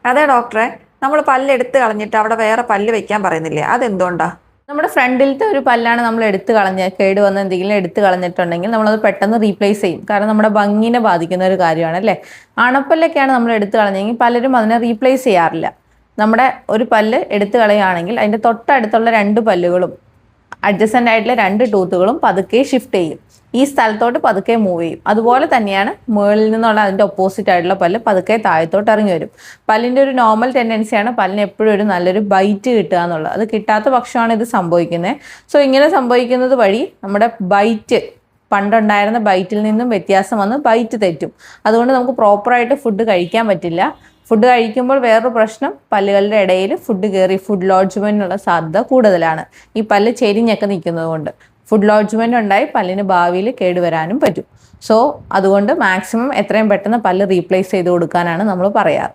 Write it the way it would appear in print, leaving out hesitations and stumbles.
അതെ ഡോക്ടറെ, നമ്മൾ പല്ല് എടുത്ത് കളഞ്ഞിട്ട് അവിടെ വേറെ പല്ല് വെക്കാൻ പറയുന്നില്ലേ, അതെന്തുകൊണ്ടാ? നമ്മുടെ ഫ്രണ്ടിലത്തെ ഒരു പല്ലാണ് നമ്മൾ എടുത്തു കളഞ്ഞ് കേട് വന്ന് എന്തെങ്കിലും എടുത്തു കളഞ്ഞിട്ടുണ്ടെങ്കിൽ നമ്മളത് പെട്ടെന്ന് റീപ്ലേസ് ചെയ്യും. കാരണം നമ്മുടെ ഭംഗിനെ ബാധിക്കുന്ന ഒരു കാര്യമാണ് അല്ലേ. അണപ്പല്ലൊക്കെയാണ് നമ്മൾ എടുത്തു കളഞ്ഞെങ്കിൽ പലരും അതിനെ റീപ്ലേസ് ചെയ്യാറില്ല. നമ്മുടെ ഒരു പല്ല് എടുത്തു കളയുകയാണെങ്കിൽ അതിൻ്റെ തൊട്ടടുത്തുള്ള 2 പല്ലുകളും അഡ്ജസൻ്റ് ആയിട്ടുള്ള 2 ടൂത്തുകളും പതുക്കെ ഷിഫ്റ്റ് ചെയ്യും. ഈ സ്ഥലത്തോട്ട് പതുക്കെ മൂവ് ചെയ്യും. അതുപോലെ തന്നെയാണ് മുകളിൽ നിന്നുള്ള അതിൻ്റെ ഒപ്പോസിറ്റ് ആയിട്ടുള്ള പല്ല് പതുക്കെ താഴത്തോട്ട് ഇറങ്ങി വരും. പല്ലിൻ്റെ ഒരു നോർമൽ ടെൻഡൻസിയാണ് പല്ലിന് എപ്പോഴും ഒരു നല്ലൊരു ബൈറ്റ് കിട്ടുക എന്നുള്ളത്. അത് കിട്ടാത്ത പക്ഷമാണ് ഇത് സംഭവിക്കുന്നത്. സോ ഇങ്ങനെ സംഭവിക്കുന്നത് വഴി നമ്മുടെ ബൈറ്റ് പണ്ടുണ്ടായിരുന്ന ബൈറ്റിൽ നിന്നും വ്യത്യാസം വന്ന് ബൈറ്റ് തെറ്റും. അതുകൊണ്ട് നമുക്ക് പ്രോപ്പറായിട്ട് ഫുഡ് കഴിക്കാൻ പറ്റില്ല. ഫുഡ് കഴിക്കുമ്പോൾ വേറൊരു പ്രശ്നം, പല്ലുകളുടെ ഇടയിൽ ഫുഡ് കയറി ഫുഡ് ലോഡ്ജ്മെൻറ്റിനുള്ള സാധ്യത കൂടുതലാണ്. ഈ പല്ല് ചെരിഞ്ഞൊക്കെ നിൽക്കുന്നത് കൊണ്ട് ഫുഡ് ലോഡ്ജ്മെൻറ്റ് ഉണ്ടായി പല്ലിന് ഭാവിയിൽ കേടുവരാനും പറ്റും. സോ അതുകൊണ്ട് മാക്സിമം എത്രയും പെട്ടെന്ന് പല്ല് റീപ്ലേസ് ചെയ്ത് കൊടുക്കാനാണ് നമ്മൾ പറയാറ്.